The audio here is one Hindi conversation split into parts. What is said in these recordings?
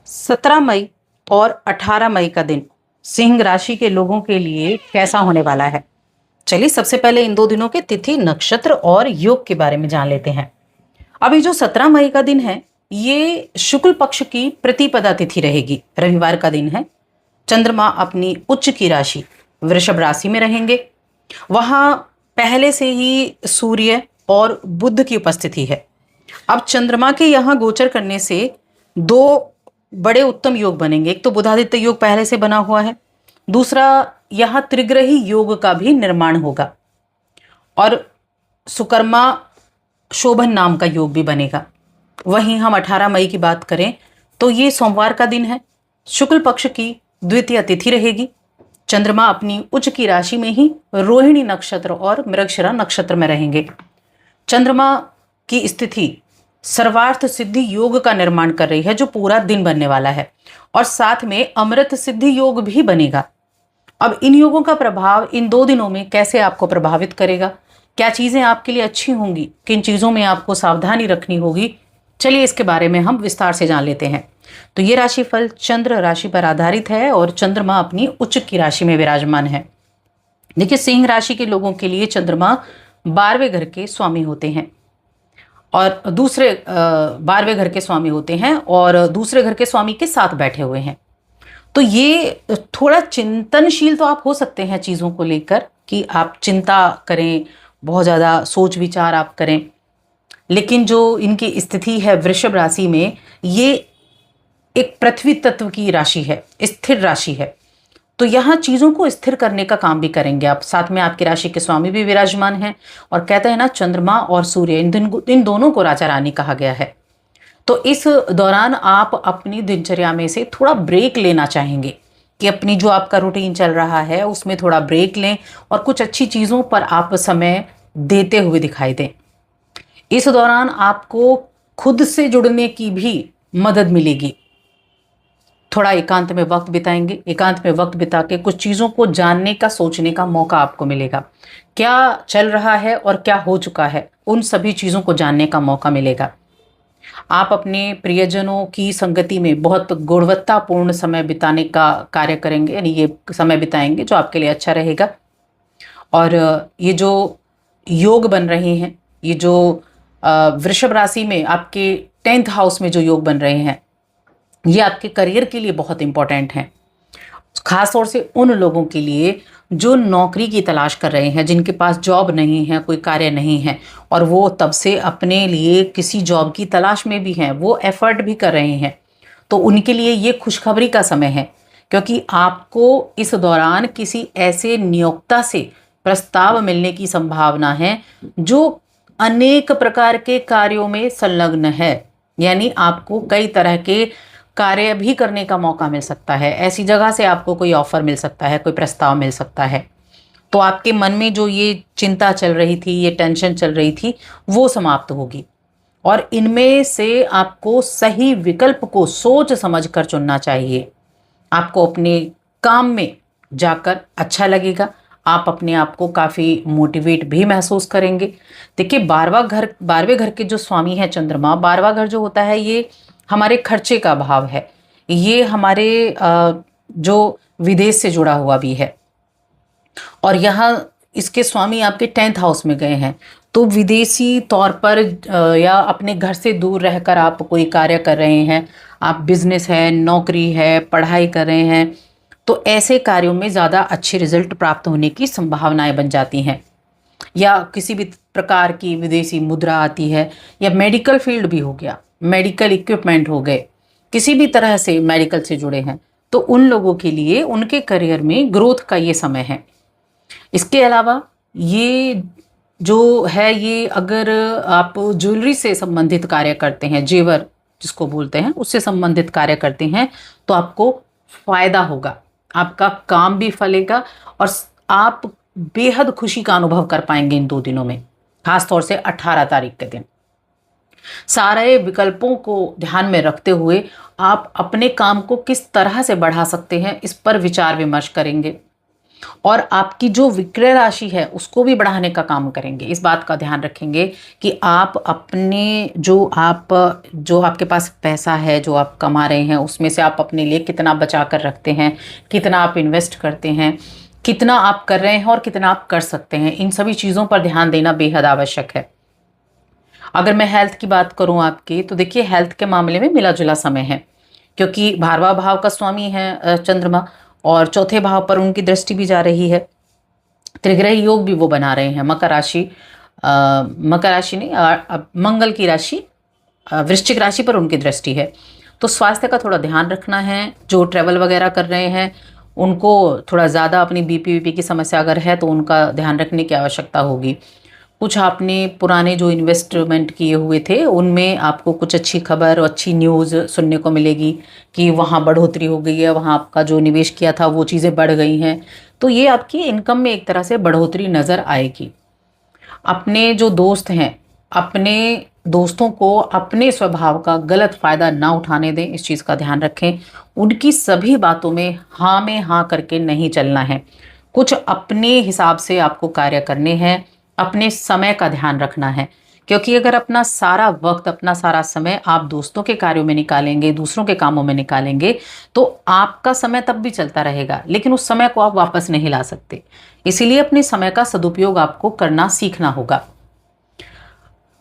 17 मई और 18 मई का दिन सिंह राशि के लोगों के लिए कैसा होने वाला है। चलिए सबसे पहले इन दो दिनों के तिथि, नक्षत्र और योग के बारे में जान लेते हैं। अभी जो 17 मई का दिन है, ये शुक्ल पक्ष की प्रतिपदा तिथि रहेगी, रविवार का दिन है। चंद्रमा अपनी उच्च की राशि वृषभ राशि में रहेंगे। वहां पहले से ही सूर्य और बुध की उपस्थिति है। अब चंद्रमा के यहाँ गोचर करने से दो बड़े उत्तम योग बनेंगे। एक तो बुधादित्य योग पहले से बना हुआ है, दूसरा यहाँ त्रिग्रही योग का भी निर्माण होगा और सुकर्मा शोभन नाम का योग भी बनेगा। वहीं हम 18 मई की बात करें तो ये सोमवार का दिन है। शुक्ल पक्ष की द्वितीय तिथि रहेगी। चंद्रमा अपनी उच्च की राशि में ही रोहिणी नक्षत्र और मृगशिरा नक्षत्र में रहेंगे। चंद्रमा की स्थिति सर्वार्थ सिद्धि योग का निर्माण कर रही है, जो पूरा दिन बनने वाला है, और साथ में अमृत सिद्धि योग भी बनेगा। अब इन योगों का प्रभाव इन दो दिनों में कैसे आपको प्रभावित करेगा, क्या चीजें आपके लिए अच्छी होंगी, किन चीजों में आपको सावधानी रखनी होगी, चलिए इसके बारे में हम विस्तार से जान लेते हैं। तो ये राशिफल चंद्र राशि पर आधारित है और चंद्रमा अपनी उच्च की राशि में विराजमान है। देखिए, सिंह राशि के लोगों के लिए चंद्रमा 12वें घर के स्वामी होते हैं और दूसरे 12वें घर के स्वामी होते हैं और दूसरे घर के स्वामी के साथ बैठे हुए हैं। तो ये थोड़ा चिंतनशील तो आप हो सकते हैं चीज़ों को लेकर, कि आप चिंता करें, बहुत ज़्यादा सोच विचार आप करें। लेकिन जो इनकी स्थिति है वृषभ राशि में, ये एक पृथ्वी तत्व की राशि है, स्थिर राशि है। तो यहाँ चीज़ों को स्थिर करने का काम भी करेंगे आप। साथ में आपकी राशि के स्वामी भी विराजमान हैं और कहते हैं ना, चंद्रमा और सूर्य इन दोनों को राजा रानी कहा गया है। तो इस दौरान आप अपनी दिनचर्या में से थोड़ा ब्रेक लेना चाहेंगे, कि अपनी जो आपका रूटीन चल रहा है उसमें थोड़ा ब्रेक लें और कुछ अच्छी चीज़ों पर आप समय देते हुए दिखाई दें। इस दौरान आपको खुद से जुड़ने की भी मदद मिलेगी। थोड़ा एकांत में वक्त बिताएंगे, एकांत में वक्त बिता के कुछ चीज़ों को जानने का, सोचने का मौका आपको मिलेगा। क्या चल रहा है और क्या हो चुका है, उन सभी चीज़ों को जानने का मौका मिलेगा। आप अपने प्रियजनों की संगति में बहुत गुणवत्तापूर्ण समय बिताने का कार्य करेंगे, यानी ये समय बिताएंगे जो आपके लिए अच्छा रहेगा। और ये जो योग बन रहे हैं, ये जो वृषभ राशि में आपके 10th हाउस में जो योग बन रहे हैं, ये आपके करियर के लिए बहुत इंपॉर्टेंट हैं। खास तौर से उन लोगों के लिए जो नौकरी की तलाश कर रहे हैं, जिनके पास जॉब नहीं है, कोई कार्य नहीं है, और वो तब से अपने लिए किसी जॉब की तलाश में भी हैं, वो एफर्ट भी कर रहे हैं। तो उनके लिए ये खुशखबरी का समय है, क्योंकि आपको इस दौरान किसी ऐसे नियोक्ता से प्रस्ताव मिलने की संभावना है जो अनेक प्रकार के कार्यों में संलग्न है। यानी आपको कई तरह के कार्य भी करने का मौका मिल सकता है। ऐसी जगह से आपको कोई ऑफर मिल सकता है, कोई प्रस्ताव मिल सकता है। तो आपके मन में जो ये चिंता चल रही थी, ये टेंशन चल रही थी, वो समाप्त होगी और इनमें से आपको सही विकल्प को सोच समझ कर चुनना चाहिए। आपको अपने काम में जाकर अच्छा लगेगा, आप अपने आप को काफ़ी मोटिवेट भी महसूस करेंगे। देखिए, 12वें घर के जो स्वामी हैं चंद्रमा, 12वां घर जो होता है ये हमारे खर्चे का भाव है। ये हमारे जो विदेश से जुड़ा हुआ भी है, और यहाँ इसके स्वामी आपके 10th हाउस में गए हैं। तो विदेशी तौर पर या अपने घर से दूर रहकर आप कोई कार्य कर रहे हैं, आप बिजनेस है, नौकरी है, पढ़ाई कर रहे हैं, तो ऐसे कार्यों में ज़्यादा अच्छे रिजल्ट प्राप्त होने की संभावनाएं बन जाती हैं। या किसी भी प्रकार की विदेशी मुद्रा आती है, या मेडिकल फील्ड भी हो गया, मेडिकल इक्विपमेंट हो गए, किसी भी तरह से मेडिकल से जुड़े हैं, तो उन लोगों के लिए उनके करियर में ग्रोथ का ये समय है। इसके अलावा ये जो है, ये अगर आप ज्वेलरी से संबंधित कार्य करते हैं, जेवर जिसको बोलते हैं, उससे संबंधित कार्य करते हैं, तो आपको फायदा होगा, आपका काम भी फलेगा और आप बेहद खुशी का अनुभव कर पाएंगे इन दो दिनों में, खास तौर से 18 तारीख के दिन। सारे विकल्पों को ध्यान में रखते हुए आप अपने काम को किस तरह से बढ़ा सकते हैं, इस पर विचार विमर्श करेंगे। और आपकी जो विक्रय राशि है उसको भी बढ़ाने का काम करेंगे। इस बात का ध्यान रखेंगे कि आप अपने जो आपके पास पैसा है, जो आप कमा रहे हैं, उसमें से आप अपने लिए कितना बचा कर रखते हैं, कितना आप इन्वेस्ट करते हैं, कितना आप कर रहे हैं और कितना आप कर सकते हैं। इन सभी चीज़ों पर ध्यान देना बेहद आवश्यक है। अगर मैं हेल्थ की बात करूं आपकी, तो देखिए हेल्थ के मामले में मिला जुला समय है, क्योंकि भारवा भाव का स्वामी है चंद्रमा, और चौथे भाव पर उनकी दृष्टि भी जा रही है। त्रिग्रह योग भी वो बना रहे हैं। मकर राशि नहीं, अब मंगल की राशि वृश्चिक राशि पर उनकी दृष्टि है। तो स्वास्थ्य का थोड़ा ध्यान रखना है। जो ट्रैवल वगैरह कर रहे हैं उनको थोड़ा ज़्यादा अपनी बीपी वीपी की समस्या अगर है तो उनका ध्यान रखने की आवश्यकता होगी। कुछ आपने पुराने जो इन्वेस्टमेंट किए हुए थे उनमें आपको कुछ अच्छी खबर और अच्छी न्यूज़ सुनने को मिलेगी कि वहाँ बढ़ोतरी हो गई है, वहाँ आपका जो निवेश किया था वो चीज़ें बढ़ गई हैं। तो ये आपकी इनकम में एक तरह से बढ़ोतरी नज़र आएगी। अपने जो दोस्त हैं, अपने दोस्तों को अपने स्वभाव का गलत फ़ायदा ना उठाने दें, इस चीज़ का ध्यान रखें। उनकी सभी बातों में हाँ करके नहीं चलना है। कुछ अपने हिसाब से आपको कार्य करने हैं, अपने समय का ध्यान रखना है। क्योंकि अगर अपना सारा वक्त, अपना सारा समय आप दोस्तों के कार्यों में निकालेंगे, दूसरों के कामों में निकालेंगे, तो आपका समय तब भी चलता रहेगा, लेकिन उस समय को आप वापस नहीं ला सकते। इसीलिए अपने समय का सदुपयोग आपको करना सीखना होगा।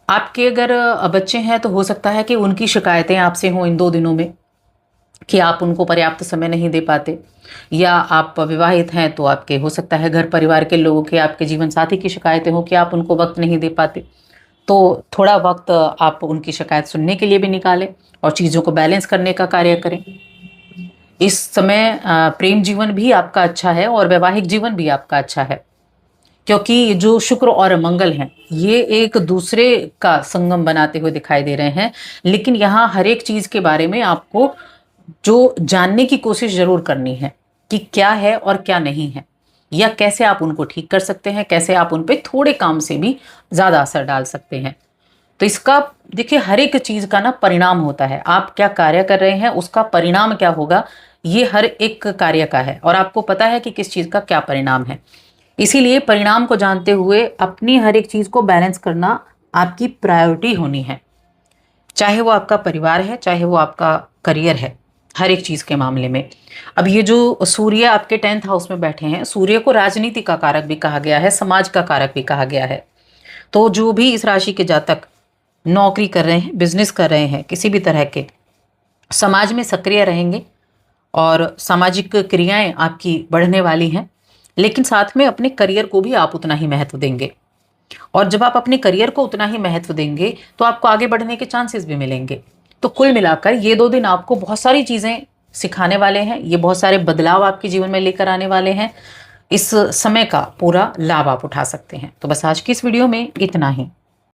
आपके अगर बच्चे हैं तो हो सकता है कि उनकी शिकायतें आपसे हों इन 2 दिनों में कि आप उनको पर्याप्त समय नहीं दे पाते, या आप विवाहित हैं तो आपके हो सकता है घर परिवार के लोगों के, आपके जीवन साथी की शिकायतें हो कि आप उनको वक्त नहीं दे पाते। तो थोड़ा वक्त आप उनकी शिकायत सुनने के लिए भी निकालें और चीज़ों को बैलेंस करने का कार्य करें। इस समय प्रेम जीवन भी आपका अच्छा है और वैवाहिक जीवन भी आपका अच्छा है, क्योंकि जो शुक्र और मंगल हैं ये एक दूसरे का संगम बनाते हुए दिखाई दे रहे हैं। लेकिन यहाँ हर एक चीज़ के बारे में आपको जो जानने की कोशिश जरूर करनी है कि क्या है और क्या नहीं है, या कैसे आप उनको ठीक कर सकते हैं, कैसे आप उन पे थोड़े काम से भी ज़्यादा असर डाल सकते हैं। तो इसका देखिए हर एक चीज़ का ना परिणाम होता है। आप क्या कार्य कर रहे हैं उसका परिणाम क्या होगा, ये हर एक कार्य का है, और आपको पता है कि किस चीज़ का क्या परिणाम है। इसीलिए परिणाम को जानते हुए अपनी हर एक चीज़ को बैलेंस करना आपकी प्रायोरिटी होनी है। चाहे वो आपका परिवार है, चाहे वो आपका करियर है, हर एक चीज़ के मामले में। अब ये जो सूर्य आपके 10th हाउस में बैठे हैं, सूर्य को राजनीति का कारक भी कहा गया है, समाज का कारक भी कहा गया है। तो जो भी इस राशि के जातक नौकरी कर रहे हैं, बिजनेस कर रहे हैं, किसी भी तरह के, समाज में सक्रिय रहेंगे और सामाजिक क्रियाएं आपकी बढ़ने वाली हैं। लेकिन साथ में अपने करियर को भी आप उतना ही महत्व देंगे, और जब आप अपने करियर को उतना ही महत्व देंगे तो आपको आगे बढ़ने के चांसेस भी मिलेंगे। तो कुल मिलाकर ये 2 दिन आपको बहुत सारी चीज़ें सिखाने वाले हैं, ये बहुत सारे बदलाव आपके जीवन में लेकर आने वाले हैं। इस समय का पूरा लाभ आप उठा सकते हैं। तो बस आज की इस वीडियो में इतना ही।